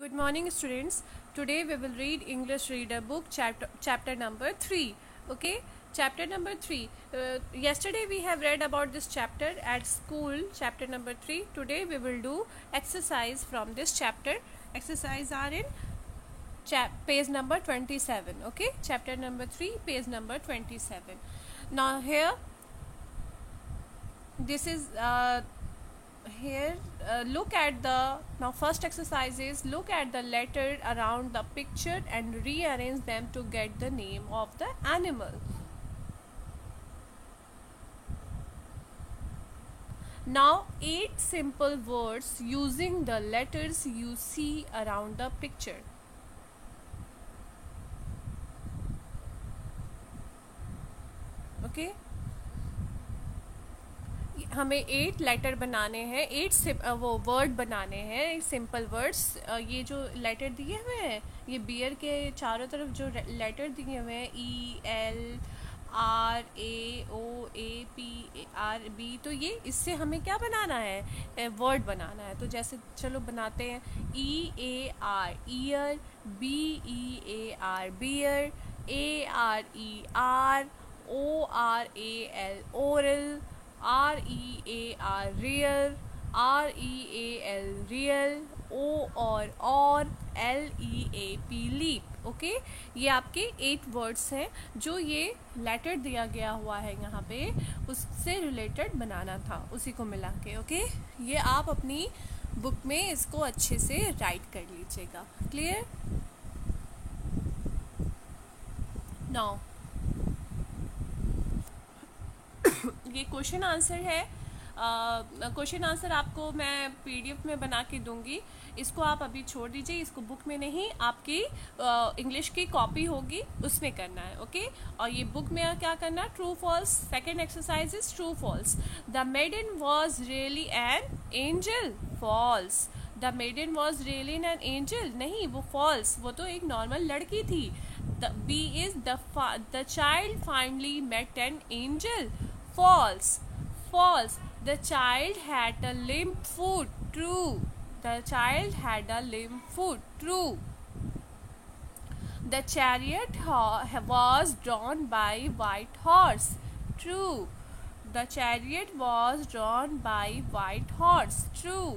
Good morning, students. Today we will read English Reader Book chapter number 3. Okay, chapter number 3. Yesterday we have read about this chapter at school, chapter number 3. Today we will do exercise from this chapter. Exercise are in page number 27. Okay, chapter number 3, page number 27. Now here, this is here look at the now first exercise is look at the letter around the picture and rearrange them to get the name of the animal. Now 8 simple words using the letters you see around the picture. Okay, हमें 8 letter बनाने हैं, 8 वो word बनाने हैं, simple words. ये जो letter दिए हुए हैं, ये बियर के चारों तरफ जो लेटर दिए हुए हैं, ELRAOAPRB, तो ये इससे हमें क्या बनाना है, वर्ड बनाना है. तो जैसे चलो बनाते हैं. EAR ear, BEAR bear, ARER, ORAL oral, REAR real, REAL real, O और LEAP leap. ओके, ये आपके 8 वर्ड्स हैं जो ये लेटर दिया गया हुआ है यहाँ पे, उससे रिलेटेड बनाना था, उसी को मिला के. ओके, ये आप अपनी बुक में इसको अच्छे से राइट कर लीजिएगा. क्लियर? नाउ ये क्वेश्चन आंसर है. क्वेश्चन आंसर आपको मैं PDF में बना के दूंगी. इसको आप अभी छोड़ दीजिए, इसको बुक में नहीं, आपकी इंग्लिश की कॉपी होगी उसमें करना है. ओके, और ये बुक में क्या करना है, true false. Second exercise is true false. The maiden was really an angel. False. The maiden was really an angel, नहीं, वो फॉल्स, वो तो एक नॉर्मल लड़की थी. B is the child finally met an angel. False. False. The child had a limp foot. True. The child had a limp foot. True. The chariot was drawn by white horse. True. The chariot was drawn by white horse. True.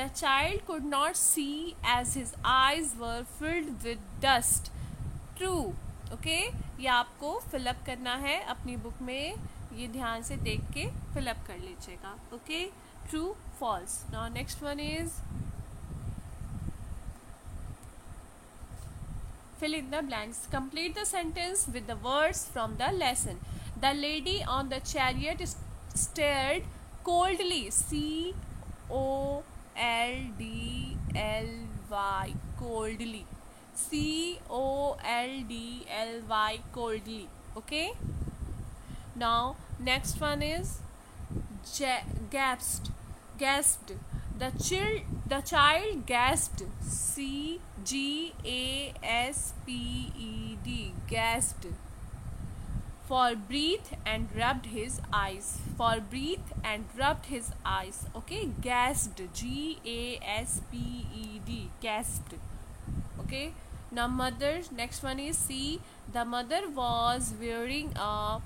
The child could not see as his eyes were filled with dust. True. Okay, ये आपको fill up करना है अपनी book में, ये ध्यान से देख के फिलअप कर लीजिएगा. Okay, true false. Now next one is fill in the blanks. Complete the sentence with the words from the lesson. The lady on the chariot stared coldly. COLDLY coldly. COLDLY coldly. Okay, now next one is gasped. Gasped. The child gasped. CGASPED gasped. For breathe and rubbed his eyes. For breathe and rubbed his eyes. Okay, gasped. GASPED gasped. Okay, now mother. Next one is C. The mother was wearing a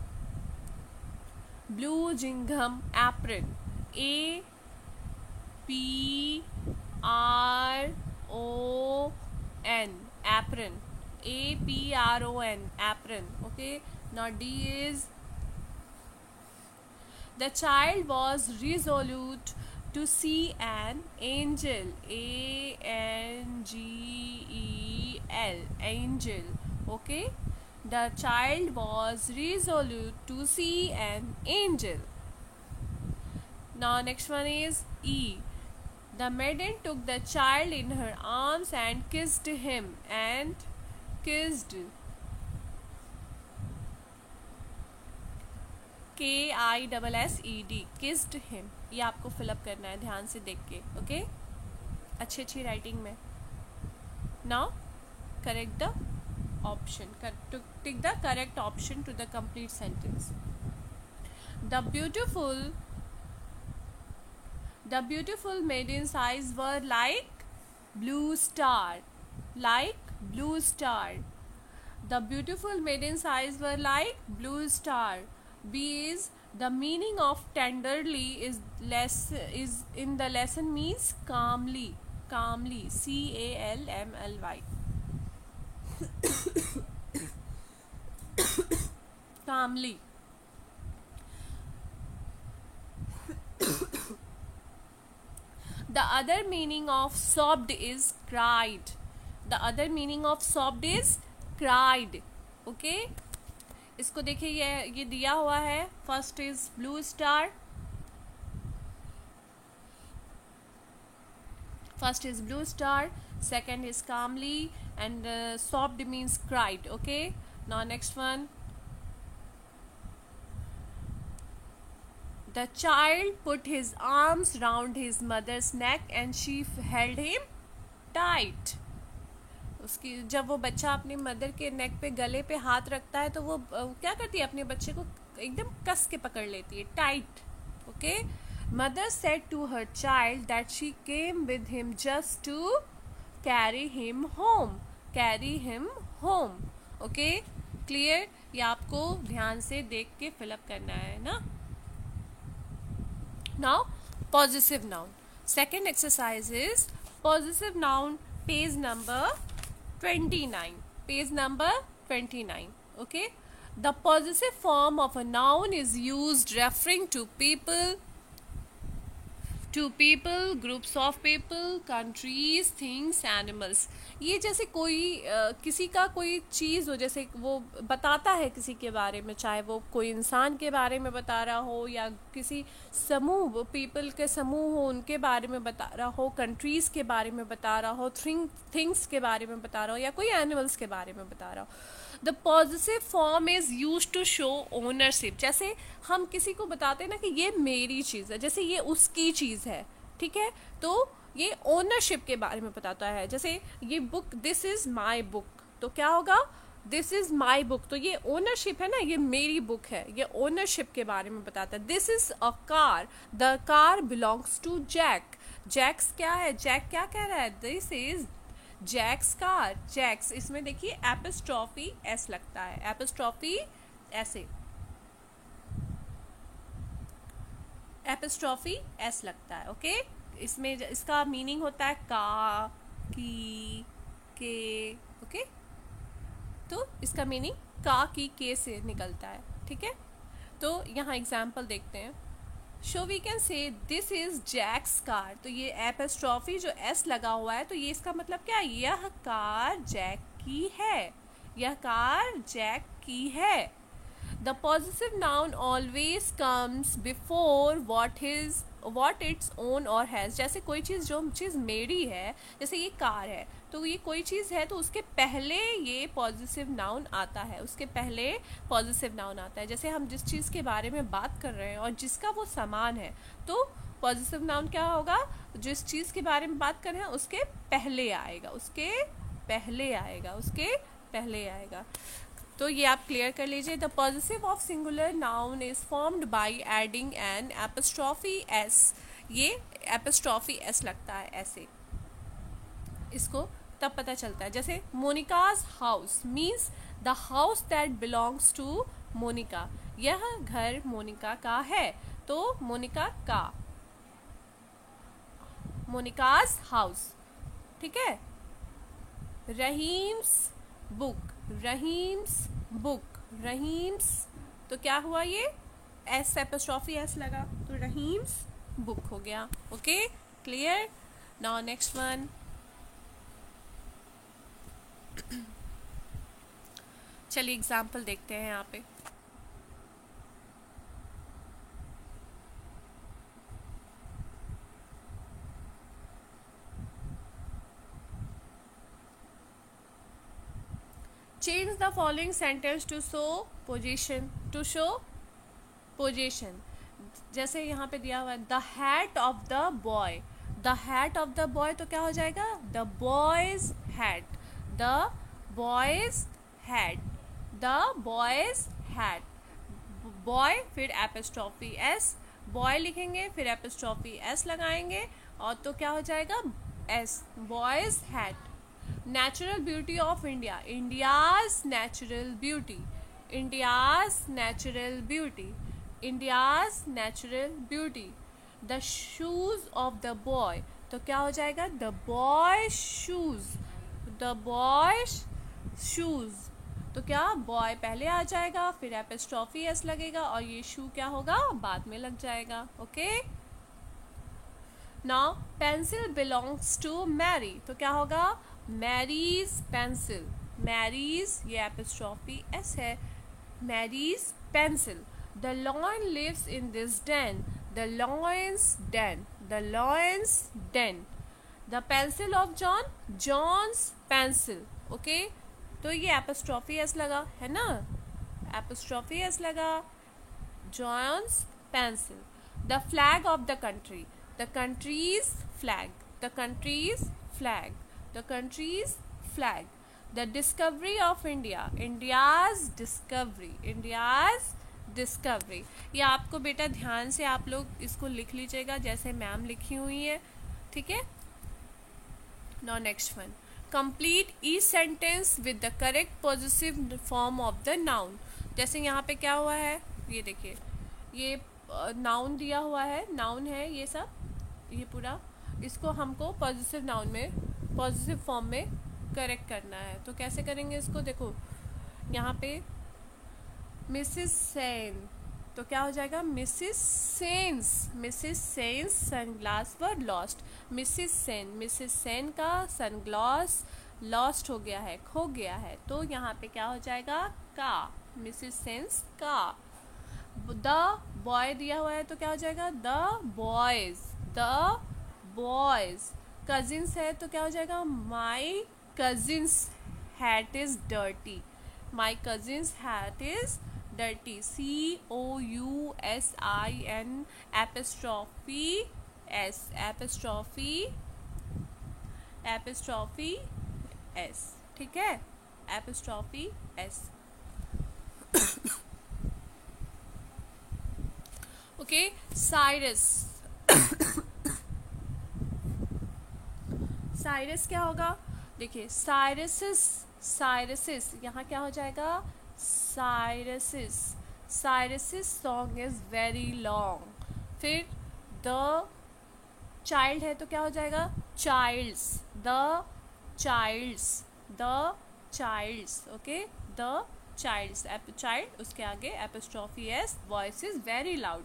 blue gingham apron. APRON apron. APRON apron. Okay, now D is the child was resolute to see an angel. ANGEL angel. Okay, the child was resolute to see an angel. Now next one is E. The maiden took the child in her arms and kissed him. And kissed. KISSED kissed him. ये आपको fill up करना है ध्यान से देख के. Okay, अच्छी अच्छी राइटिंग में. Now correct the option, tick the correct option to the complete sentence. The beautiful maiden's eyes were like blue star, like blue star. The beautiful maiden's eyes were like blue star. B is the meaning of tenderly is in the lesson means calmly. Calmly, CALMLY. Calmly. The other meaning of sobbed is cried. The other meaning of sobbed is cried. Okay? इसको देखिए, ये दिया हुआ है. First is blue star. First is blue star, second is calmly, and sobbed means cried. Okay, now next one. The child put his arms round his mother's neck and she held him tight. उसकी जब वो बच्चा अपनी mother के नेक पे, गले पे हाथ रखता है तो वो क्या करती है, अपने बच्चे को एकदम कस के पकड़ लेती है, tight. Okay. Mother said to her child that she came with him just to carry him home. Carry him home. Okay? Clear? ये आपको ध्यान से देख के फिलअप करना है ना. Now, possessive noun. Second exercise is possessive noun, page number 29. Page number 29. Okay? The possessive form of a noun is used referring to people, groups of people, countries, things, animals. ये जैसे कोई किसी का कोई चीज़ हो, जैसे वो बताता है किसी के बारे में, चाहे वो कोई इंसान के बारे में बता रहा हो या किसी समूह, पीपल के समूह हो उनके बारे में बता रहा हो, कंट्रीज़ के बारे में बता रहा हो, थिंग्स के बारे में बता रहा हो, या कोई एनिमल्स के बारे में बता रहा हो. The positive form is use to show ownership. जैसे हम किसी को बताते हैं ना कि ये मेरी चीज़ है, जैसे ये उसकी चीज़ है, ठीक है, तो ये ओनरशिप के बारे में बताता है. जैसे ये book, this is my book, तो क्या होगा, दिस इज माई बुक, तो ये ओनरशिप है ना, ये मेरी बुक है, ये ओनरशिप के बारे में बताता है. This is a car, the car belongs to Jack. Jack's क्या है, जैक क्या कह रहा है, this is Jack's car. Jack's, इसमें देखिए एपिस्ट्रॉफी एस लगता है, एपिस्ट्रॉफी ऐसे, एपिस्ट्रॉफी एस लगता है. ओके. इसमें इसका मीनिंग होता है का, की, के. ओके. तो इसका मीनिंग का, की, के से निकलता है. ठीक है. तो यहाँ एग्जाम्पल देखते हैं. So we can say this is Jack's car. तो ये एपिस्ट्रॉफी जो एस लगा हुआ है, तो ये इसका मतलब क्या है, यह कार जैक की है, यह कार जैक की है. The positive noun always comes before what its own or has. जैसे कोई चीज़, जो चीज़ मेरी है, जैसे ये कार है, तो ये कोई चीज़ है, तो उसके पहले ये पॉजिटिव नाउन आता है, उसके पहले पॉजिटिव नाउन आता है. जैसे हम जिस चीज़ के बारे में बात कर रहे हैं और जिसका वो सामान है, तो पॉजिटिव नाउन क्या होगा, जिस चीज़ के बारे में बात कर रहे हैं उसके पहले आएगा, उसके पहले आएगा, उसके पहले आएगा. तो ये आप क्लियर कर लीजिए. The positive of singular noun is formed by adding an apostrophe s. ये एपिस्ट्रॉफी एस लगता है ऐसे, इसको तब पता चलता है. जैसे Monica's house means the house that belongs to Monica. यह घर मोनिका का है, तो मोनिका का, मोनिकाज हाउस. ठीक है. रहीम्स बुक, रहीम्स बुक, रहीम्स, तो क्या हुआ, ये एस एपिस्ट्रॉफी एस लगा, तो रहीम्स बुक हो गया. Okay. Clear. Now next one. चलिए एग्जाम्पल देखते हैं यहाँ पे. Change the following sentence to show position. To show position. जैसे यहाँ पे दिया हुआ है the hat of the boy. The hat of the boy, तो क्या हो जाएगा, the boy's hat. The boy's hat. The boy's hat. Boy फिर एपिस्ट्रॉफी s, boy लिखेंगे फिर एपिस्ट्रॉफी s लगाएंगे, और तो क्या हो जाएगा, S. Boy's hat. Natural beauty of India. India's natural beauty. India's natural beauty. India's natural beauty. The shoes of the boy. तो क्या हो जाएगा? The boy's shoes. The boy's shoes. तो क्या बॉय पहले आ जाएगा, फिर एपिस्ट्रॉफी एस लगेगा और ये शू क्या होगा? बाद में लग जाएगा. Okay. Now pencil belongs to Mary. तो क्या होगा? Mary's pencil. मैरीज, ये एपिस्ट्रॉफी एस है. Mary's pencil. The lion lives in this den. The lion's den. The lion's den. The pencil of John. John's pencil. Okay. तो ये apostrophe s लगा है ना, एपिस्ट्रॉफी एस लगा. John's pencil. The flag of the country. The country's flag. The country's flag. The country's flag. The discovery of India. India's discovery. India's discovery. ये आपको बेटा ध्यान से आप लोग इसको लिख लीजिएगा जैसे मैम लिखी हुई है. ठीक है. Now next one. Complete each sentence with the correct possessive form of the noun. जैसे यहाँ पे क्या हुआ है, ये देखिए, ये नाउन दिया हुआ है, नाउन है ये सब, ये पूरा, इसको हमको पॉजिटिव नाउन में, पॉजिटिव फॉर्म में करेक्ट करना है. तो कैसे करेंगे इसको? देखो यहाँ पे मिसिस सेन, तो क्या हो जाएगा? Mrs sense. Mrs sense sunglass वर lost. Mrs Sen, Mrs Sen का सनग्लास लॉस्ट हो गया है, खो गया है. तो यहाँ पे क्या हो जाएगा? का. मिसिस सेन्स का. द बॉय दिया हुआ है तो क्या हो जाएगा? The boys. The boys. Cousins है तो क्या हो जाएगा? माई cousins hat is dirty. My cousins hat is dirty. COUSIN apostrophe S. apostrophe S. ठीक है. apostrophe S. Okay. Cyrus. Cyrus क्या होगा? देखिए साइरसिस. साइरसिस यहाँ क्या हो जाएगा? Cyrus's. Cyrus's song is very long. फिर the child है तो क्या हो जाएगा? Childs. The childs. The childs. Okay. The childs. Child उसके आगे apostrophe s. Voice is very loud.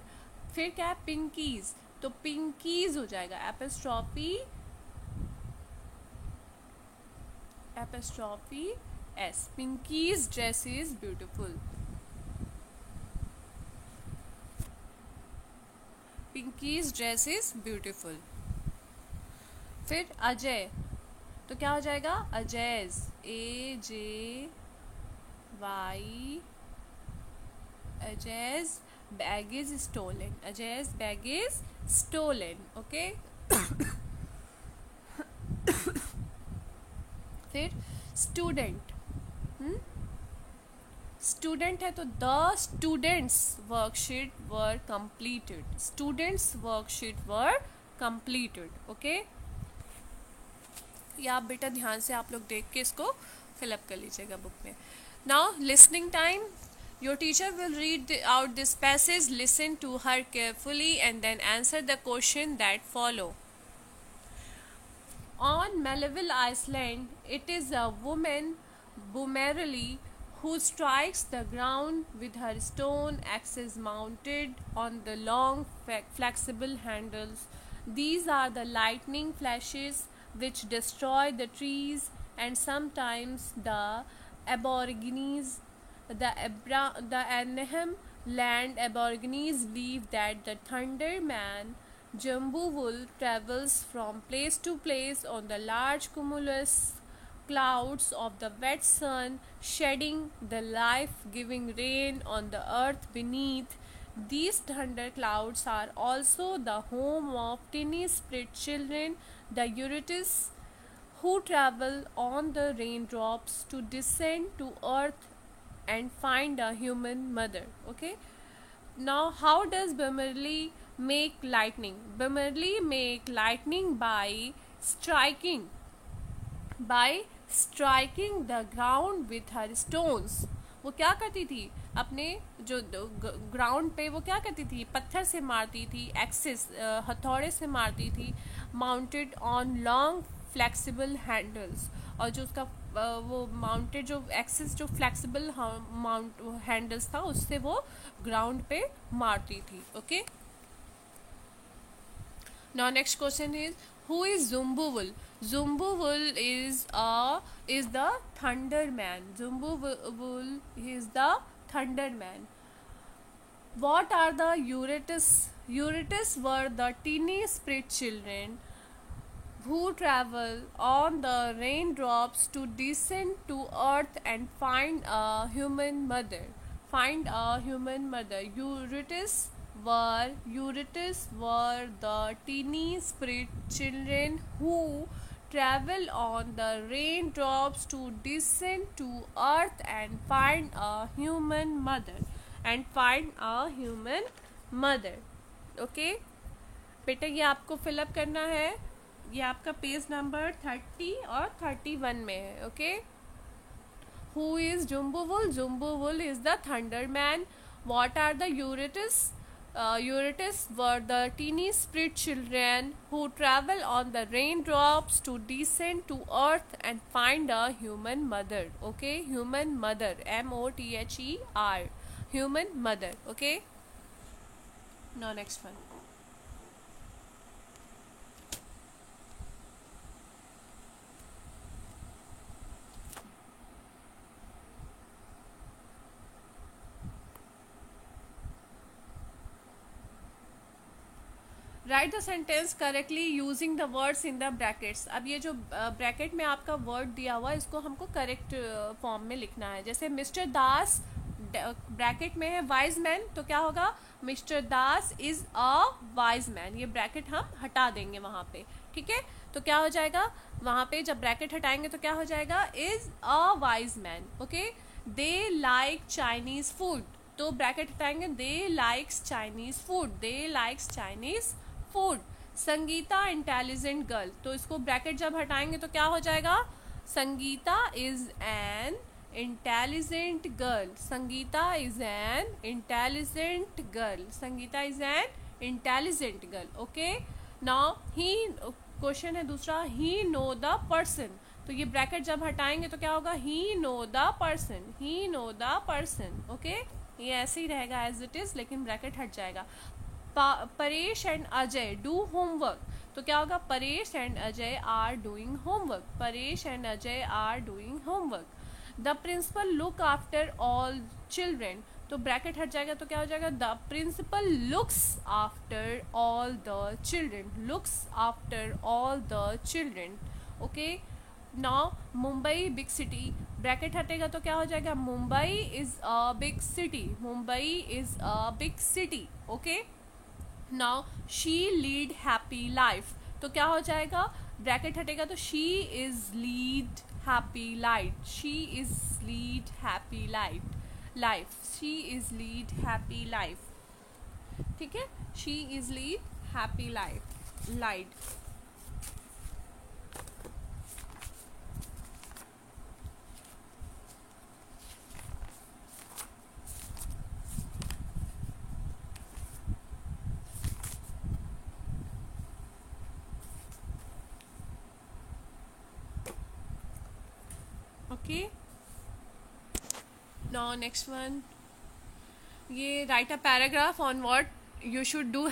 फिर क्या है? Pinkies. तो pinkies हो जाएगा. apostrophe S. Pinky's dress is beautiful. Pinky's dress is beautiful. फिर अजय तो क्या हो जाएगा? अजय's. AJY. Ajay's bag is stolen. Ajay's bag is stolen. Okay. फिर स्टूडेंट. स्टूडेंट है तो the students worksheet were completed. Students worksheet were completed. Okay. या आप बेटा ध्यान से आप लोग देख के इसको फिलअप कर लीजिएगा बुक में. Now listening time. Your teacher will read out this passage. Listen to her carefully and then answer the question that follow. On Melville Island, it is a woman, Boomerly, who strikes the ground with her stone axes mounted on the long, flexible handles. These are the lightning flashes which destroy the trees, and sometimes the Aborigines, the Anaheim land Aborigines believe that the Thunder Man Jambuwul travels from place to place on the large cumulus clouds of the wet sun, shedding the life-giving rain on the earth beneath. These thunder clouds are also the home of tiny spirit children, the Eurytus, who travel on the raindrops to descend to earth and find a human mother. Okay. Now, how does Boomerly make lightning? Boomerly make lightning by striking by striking the ground with her stones. वो क्या करती थी, अपने जो ground पे वो क्या करती थी, पत्थर से मारती थी, एक्सिस हथौड़े से मारती थी, mounted on long flexible handles, और जो उसका वो माउंटेड जो एक्सिस जो फ्लेक्सिबल माउंट हैंडल्स था उससे वो ग्राउंड पे मारती थी. Okay. Now next question is, who is Zumbuvul? Zumbuvul is the thunder man. Zumbuvul is the thunder man. What are the Eurytus? Eurytus were the teeny spirit children who travel on the raindrops to descend to earth and find a human mother. Find a human mother. Eurytus were the teeny spirit children who travel on the raindrops to descend to earth and find a human mother. Okay बेटा, ये आपको fill up करना है. ये आपका page number 30 और 31 में है. Okay. Who is Jumbuvul? Jumbuvul is the thunder man. What are the Eurytus? Eurytus were the teeny spirit children who travel on the raindrops to descend to earth and find a human mother. Okay, human mother, MOTHER, human mother. Okay. Now next one. Right the sentence correctly using the words in the brackets. अब ये जो bracket में आपका word दिया हुआ है इसको हमको करेक्ट फॉर्म में लिखना है. जैसे मिस्टर दास ब्रैकेट में है वाइज मैन, तो क्या होगा, mister Das is a wise man. ये ब्रैकेट हम हटा देंगे वहां पे. ठीक है, तो क्या हो जाएगा वहां पे, जब ब्रैकेट हटाएंगे तो क्या हो जाएगा, is a wise man. Okay. They like Chinese food, तो ब्रैकेट हटाएंगे, they likes Chinese food, they likes Chinese food. Sangeeta intelligent girl, तो इसको ब्रैकेट जब हटाएंगे तो क्या हो जाएगा, Sangeeta is an intelligent girl. Sangeeta is an intelligent girl. Sangeeta is an intelligent girl. Okay. Now he question है दूसरा, ही नो द पर्सन, तो ये ब्रैकेट जब हटाएंगे तो क्या होगा, he know the person, he know the person. Okay, ये ऐसे ही रहेगा एज इट इज, लेकिन ब्रैकेट हट जाएगा. Paresh and Ajay do homework, तो क्या होगा, Paresh and Ajay are doing homework. Paresh and Ajay are doing homework. The principal look after all children, तो ब्रैकेट हट जाएगा तो क्या हो जाएगा, the principal looks after all the children. Looks after all the children. Okay. Now Mumbai big city, bracket हटेगा तो क्या हो जाएगा, Mumbai is a big city. Mumbai is a big city. Okay. Now she lead happy life, तो क्या हो जाएगा, bracket हटेगा तो she is lead happy life. She is lead happy life. She is lead happy life. ठीक है, she is lead happy life. Okay. Now next one, ये write a paragraph on what you should do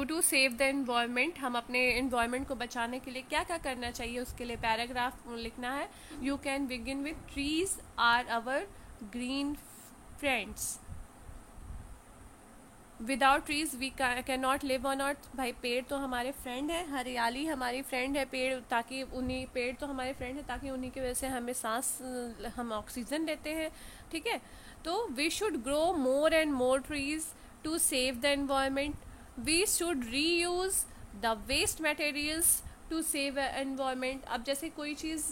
to save the environment. हम अपने environment को बचाने के लिए क्या क्या करना चाहिए, उसके लिए पैराग्राफ लिखना है. You can begin with trees are our green friends. Without trees we can not live on earth. भाई पेड़ तो हमारे फ्रेंड है, हरियाली हमारी फ्रेंड है. पेड़ तो हमारे फ्रेंड है ताकि उन्हीं की वजह से हमें सांस, हम ऑक्सीजन लेते हैं. ठीक है, तो we should grow more and more trees to save the environment. We should reuse the waste materials to save environment. अब जैसे कोई चीज़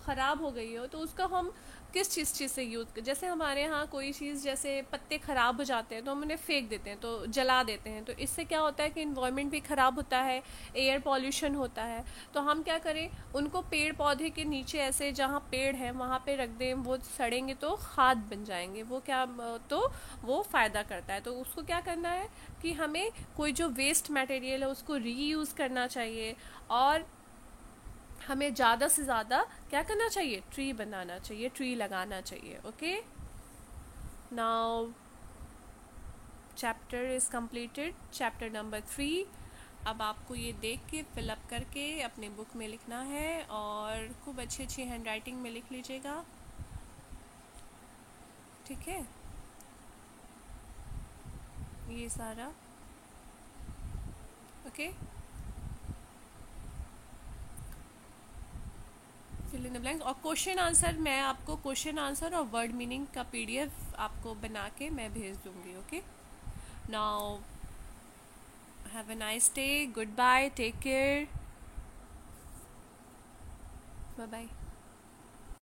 ख़राब हो गई हो तो उसका हम किस चीज़ से यूज़, जैसे हमारे यहाँ कोई चीज़ जैसे पत्ते ख़राब हो जाते हैं तो हम उन्हें फेंक देते हैं, तो जला देते हैं, तो इससे क्या होता है कि इन्वायरमेंट भी ख़राब होता है, एयर पॉल्यूशन होता है। तो हम क्या करें, उनको पेड़ पौधे के नीचे ऐसे जहाँ पेड़ है वहाँ पे रख दें, वो सड़ेंगे तो खाद बन जाएंगे, वो क्या तो वो फ़ायदा करता है। तो उसको क्या करना है कि हमें कोई जो वेस्ट मटेरियल है उसको रीयूज़ करना चाहिए, और हमें ज़्यादा से ज़्यादा क्या करना चाहिए, ट्री बनाना चाहिए, ट्री लगाना चाहिए। Okay, now chapter is completed, chapter number 3। अब आपको ये देख के फिलअप करके अपने बुक में लिखना है, और खूब अच्छी अच्छी हैंड राइटिंग में लिख लीजिएगा, ठीक है। ये सारा okay, fill in the blanks. और क्वेश्चन आंसर मैं आपको, क्वेश्चन आंसर और वर्ड मीनिंग का पीडीएफ आपको बना के मैं भेज दूंगी। Okay, now have a nice day, goodbye, take care, bye bye.